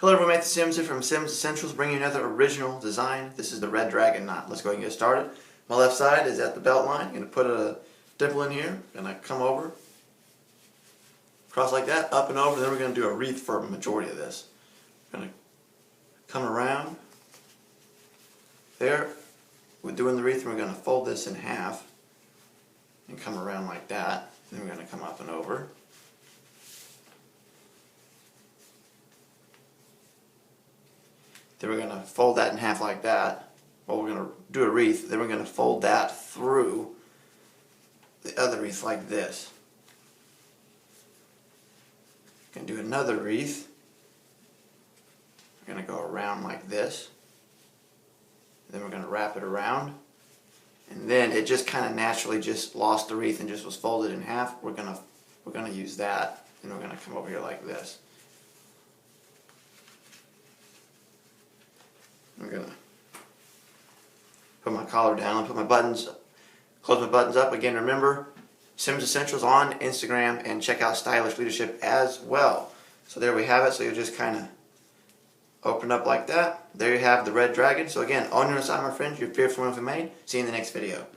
Hello everyone, Matthew Sims here from SimmonsEssentials, bringing you another original design. This is the red dragon knot. Let's go ahead and get started. My left side is at the belt line. I'm going to put a dimple in here. I'm going to come over, cross like that, up and over. Then we're going to do a wreath for the majority of this. I'm going to come around there. We're doing the wreath, and we're going to fold this in half and come around like that. Then we're going to come up and over. Then we're going to fold that in half like that. Well, we're going to do a wreath. Then we're going to fold that through the other wreath like this. We're going to do another wreath. We're going to go around like this. Then we're going to wrap it around. And then it just kind of naturally just lost the wreath and just was folded in half. We're going to use that. And we're going to come over here like this. I'm going to put my collar down, put my buttons, close my buttons up. Again, remember, SimmonsEssentials on Instagram, and check out Stylish Leadership as well. So there we have it. So you'll just kind of open up like that. There you have the red dragon. So again, on your side, my friends, you're fearful and made. See you in the next video.